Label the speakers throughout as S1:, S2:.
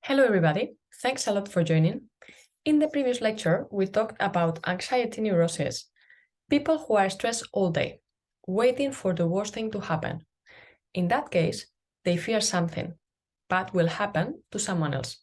S1: Hello everybody, thanks a lot for joining. In the previous lecture, we talked about anxiety neurosis, people who are stressed all day, waiting for the worst thing to happen. In that case, they fear something bad will happen to someone else.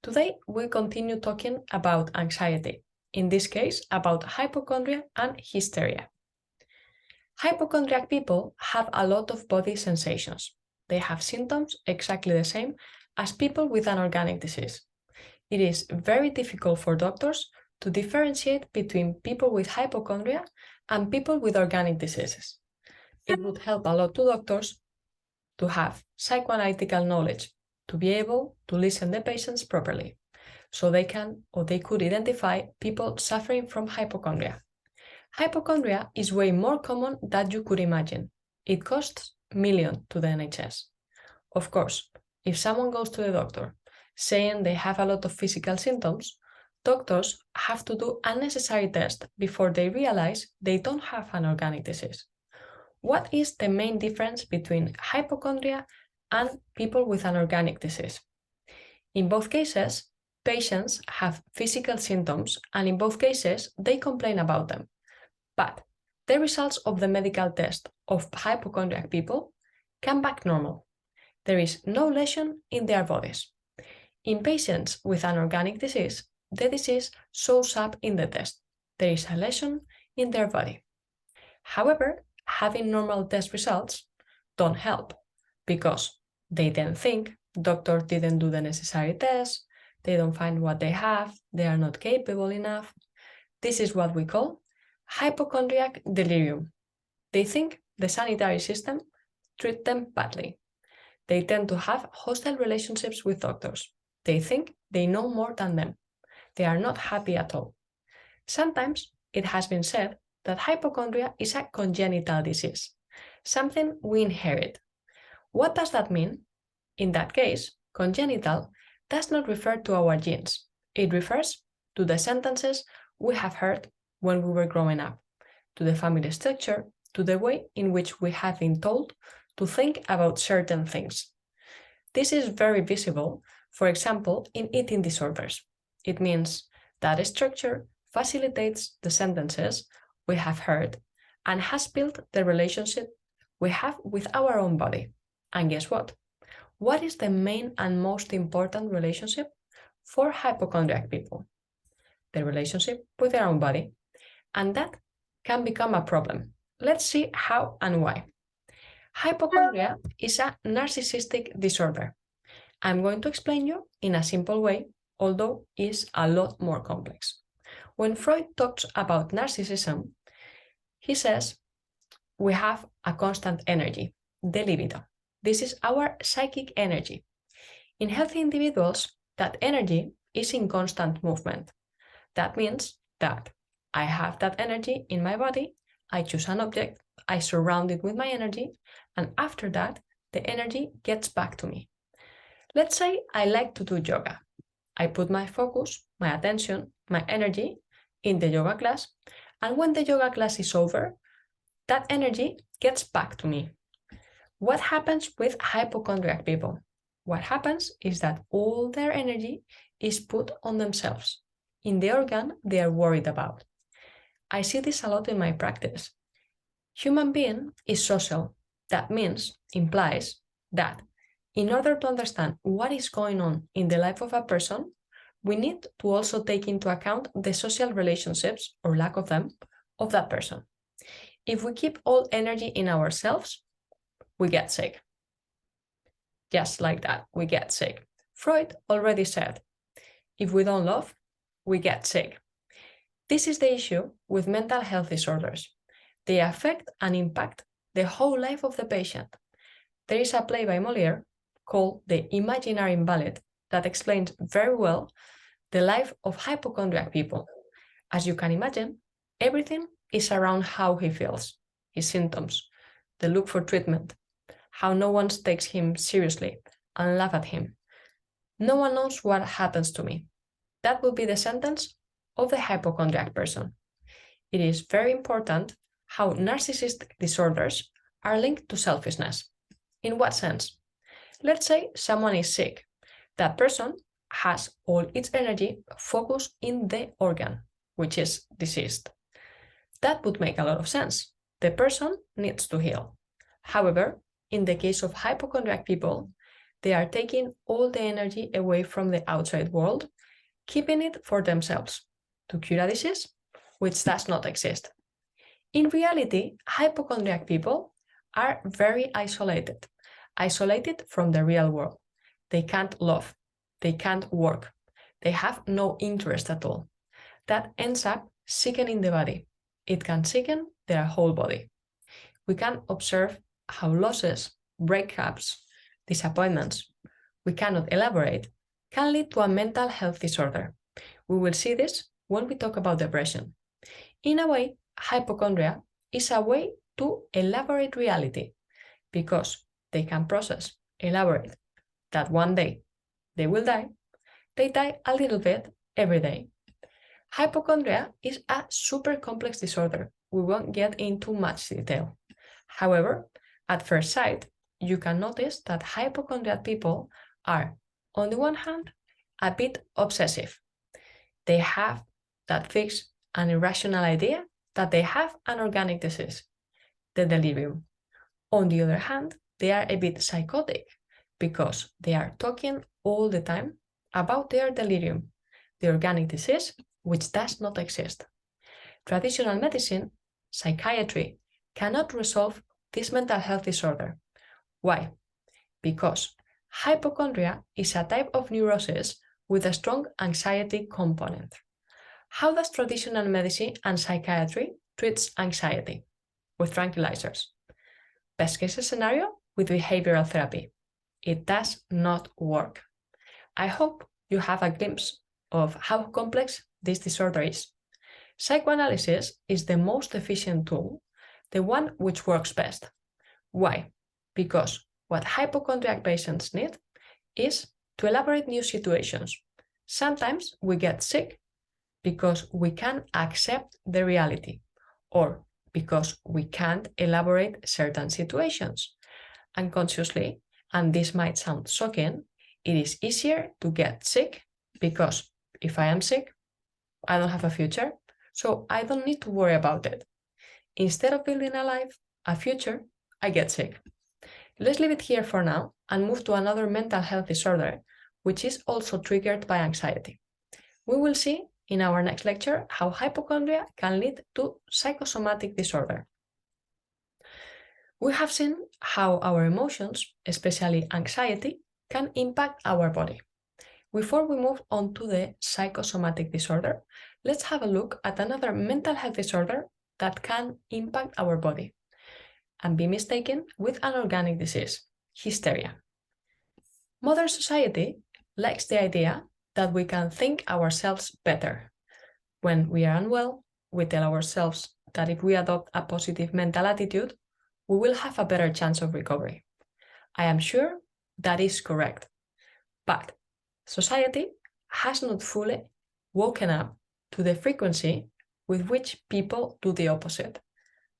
S1: Today, we'll continue talking about anxiety, in this case, about hypochondria and hysteria. Hypochondriac people have a lot of body sensations. They have symptoms exactly the same as people with an organic disease. It is very difficult for doctors to differentiate between people with hypochondria and people with organic diseases. It would help a lot to doctors to have psychoanalytical knowledge, to be able to listen to patients properly, so they can or they could identify people suffering from hypochondria. Hypochondria is way more common than you could imagine. It costs millions to the NHS. Of course, if someone goes to the doctor saying they have a lot of physical symptoms, doctors have to do unnecessary tests before they realize they don't have an organic disease. What is the main difference between hypochondria and people with an organic disease? In both cases, patients have physical symptoms, and in both cases, they complain about them. But the results of the medical test of hypochondriac people come back normal. There is no lesion in their bodies. In patients with an organic disease, the disease shows up in the test. There is a lesion in their body. However, having normal test results don't help because they then think doctor didn't do the necessary tests, they don't find what they have, they are not capable enough. This is what we call hypochondriac delirium. They think the sanitary system treats them badly. They tend to have hostile relationships with doctors. They think they know more than them. They are not happy at all. Sometimes it has been said that hypochondria is a congenital disease, something we inherit. What does that mean? In that case, congenital does not refer to our genes. It refers to the sentences we have heard when we were growing up, to the family structure, to the way in which we have been told to think about certain things. This is very visible, for example, in eating disorders. It means that structure facilitates the sentences we have heard and has built the relationship we have with our own body. And guess what? What is the main and most important relationship for hypochondriac people? The relationship with their own body. And that can become a problem. Let's see how and why. Hypochondria is a narcissistic disorder. I'm going to explain you in a simple way, although it's a lot more complex. When Freud talks about narcissism, he says we have a constant energy, the libido. This is our psychic energy. In healthy individuals, that energy is in constant movement. That means that I have that energy in my body, I choose an object, I surround it with my energy, and after that, the energy gets back to me. Let's say I like to do yoga. I put my focus, my attention, my energy in the yoga class, and when the yoga class is over, that energy gets back to me. What happens with hypochondriac people? What happens is that all their energy is put on themselves, in the organ they are worried about. I see this a lot in my practice. Human being is social. That implies that in order to understand what is going on in the life of a person, we need to also take into account the social relationships, or lack of them, of that person. If we keep all energy in ourselves, we get sick. Just like that, we get sick. Freud already said, if we don't love, we get sick. This is the issue with mental health disorders. They affect and impact the whole life of the patient. There is a play by Molière called The Imaginary Invalid that explains very well the life of hypochondriac people. As you can imagine, everything is around how he feels, his symptoms, the look for treatment, how no one takes him seriously and laugh at him. No one knows what happens to me. That would be the sentence of the hypochondriac person. It is very important how narcissistic disorders are linked to selfishness. In what sense? Let's say someone is sick. That person has all its energy focused in the organ, which is diseased. That would make a lot of sense. The person needs to heal. However, in the case of hypochondriac people, they are taking all the energy away from the outside world, keeping it for themselves to cure a disease which does not exist. In reality, hypochondriac people are very isolated from the real world. They can't love, they can't work, they have no interest at all. That ends up sickening the body. It can sicken their whole body. We can observe how losses, breakups, disappointments, we cannot elaborate, can lead to a mental health disorder. We will see this when we talk about depression. In a way, hypochondria is a way to elaborate reality because they can process, elaborate that one day they will die. They die a little bit every day. Hypochondria is a super complex disorder. We won't get into much detail. However, at first sight, you can notice that hypochondriac people are, on the one hand, a bit obsessive. They have that fixed and irrational idea that they have an organic disease, the delirium. On the other hand, they are a bit psychotic because they are talking all the time about their delirium, the organic disease, which does not exist. Traditional medicine, psychiatry, cannot resolve this mental health disorder. Why? Because hypochondria is a type of neurosis with a strong anxiety component. How does traditional medicine and psychiatry treat anxiety? With tranquilizers. Best case scenario, with behavioral therapy. It does not work. I hope you have a glimpse of how complex this disorder is. Psychoanalysis is the most efficient tool, the one which works best. Why? Because what hypochondriac patients need is to elaborate new situations. Sometimes we get sick because we can't accept the reality or because we can't elaborate certain situations. Unconsciously, and this might sound shocking, it is easier to get sick because if I am sick, I don't have a future, so I don't need to worry about it. Instead of building a life, a future, I get sick. Let's leave it here for now and move to another mental health disorder, which is also triggered by anxiety. We will see in our next lecture how hypochondria can lead to psychosomatic disorder. We have seen how our emotions, especially anxiety, can impact our body. Before we move on to the psychosomatic disorder, let's have a look at another mental health disorder that can impact our body and be mistaken with an organic disease, hysteria. Modern society likes the idea that we can think ourselves better. When we are unwell, we tell ourselves that if we adopt a positive mental attitude, we will have a better chance of recovery. I am sure that is correct, but society has not fully woken up to the frequency with which people do the opposite,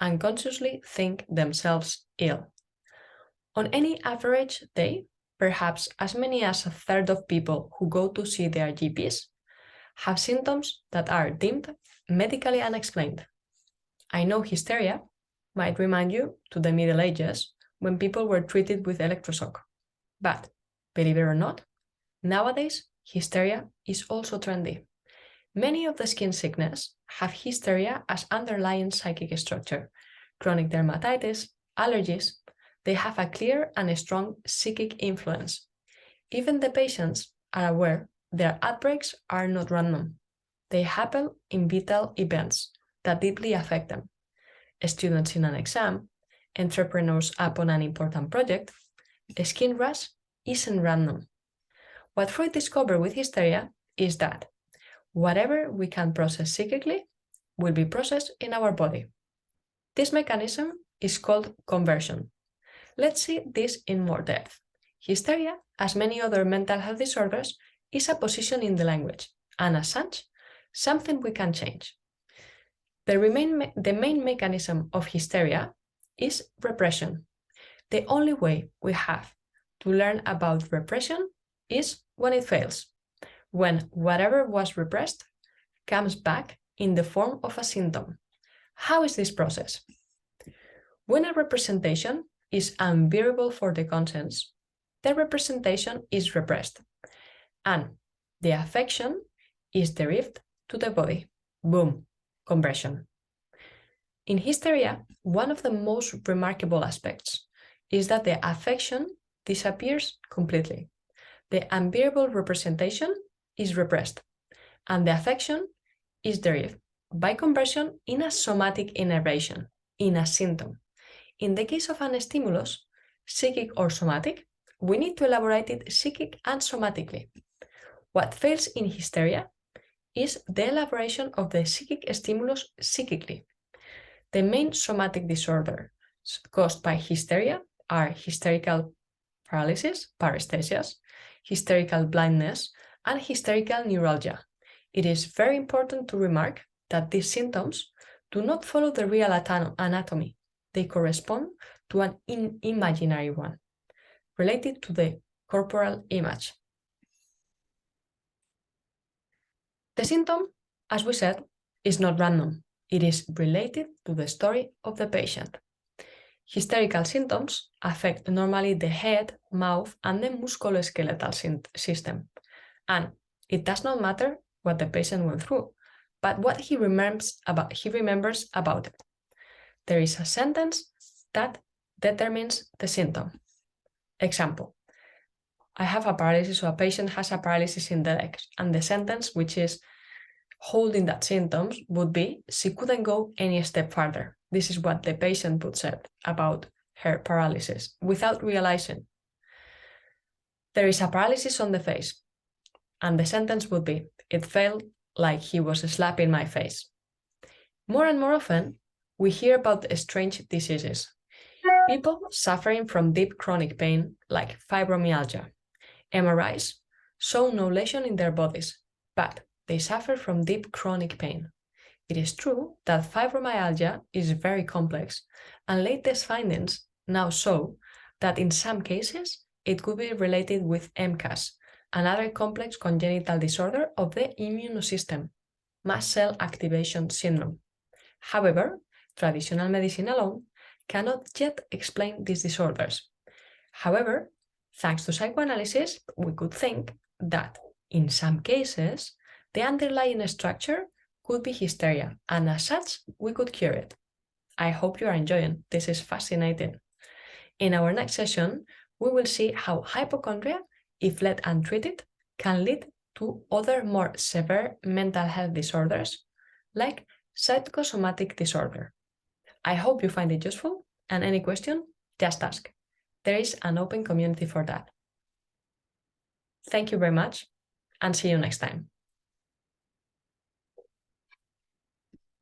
S1: unconsciously think themselves ill. On any average day, perhaps as many as a third of people who go to see their GPs have symptoms that are deemed medically unexplained. I know hysteria might remind you to the Middle Ages when people were treated with electroshock. But, believe it or not, nowadays hysteria is also trendy. Many of the skin sickness have hysteria as underlying psychic structure. Chronic dermatitis, allergies, they have a clear and strong psychic influence. Even the patients are aware their outbreaks are not random. They happen in vital events that deeply affect them. Students in an exam, entrepreneurs upon an important project, a skin rash isn't random. What Freud discovered with hysteria is that whatever we can process psychically will be processed in our body. This mechanism is called conversion. Let's see this in more depth. Hysteria, as many other mental health disorders, is a position in the language, and as such, something we can change. The main mechanism of hysteria is repression. The only way we have to learn about repression is when it fails. when whatever was repressed comes back in the form of a symptom. How is this process? When a representation is unbearable for the conscience, the representation is repressed, and the affection is derived to the body. Boom, compression. In hysteria, one of the most remarkable aspects is that the affection disappears completely. The unbearable representation is repressed, and the affection is derived by conversion in a somatic innervation, in a symptom. In the case of an stimulus, psychic or somatic, we need to elaborate it psychic and somatically. What fails in hysteria is the elaboration of the psychic stimulus psychically. The main somatic disorders caused by hysteria are hysterical paralysis, paresthesias, hysterical blindness, and hysterical neuralgia. It is very important to remark that these symptoms do not follow the real anatomy. They correspond to an imaginary one, related to the corporal image. The symptom, as we said, is not random. It is related to the story of the patient. Hysterical symptoms affect normally the head, mouth, and the musculoskeletal system. And it does not matter what the patient went through, but what he remembers about it. There is a sentence that determines the symptom. Example, I have a paralysis, so a patient has a paralysis in the legs, and the sentence, which is holding that symptoms, would be, she couldn't go any step further. This is what the patient would say about her paralysis, without realizing. There is a paralysis on the face, and the sentence would be, it felt like he was slapping my face. More and more often, we hear about strange diseases. People suffering from deep chronic pain, like fibromyalgia. MRIs show no lesion in their bodies, but they suffer from deep chronic pain. It is true that fibromyalgia is very complex, and latest findings now show that in some cases it could be related with MCAS, another complex congenital disorder of the immune system, mast cell activation syndrome. However, traditional medicine alone cannot yet explain these disorders. However, thanks to psychoanalysis, we could think that in some cases, the underlying structure could be hysteria, and as such, we could cure it. I hope you are enjoying. This is fascinating. In our next session, we will see how hypochondria, if left untreated, can lead to other more severe mental health disorders, like psychosomatic disorder. I hope you find it useful, and any question, just ask. There is an open community for that. Thank you very much, and see you next time.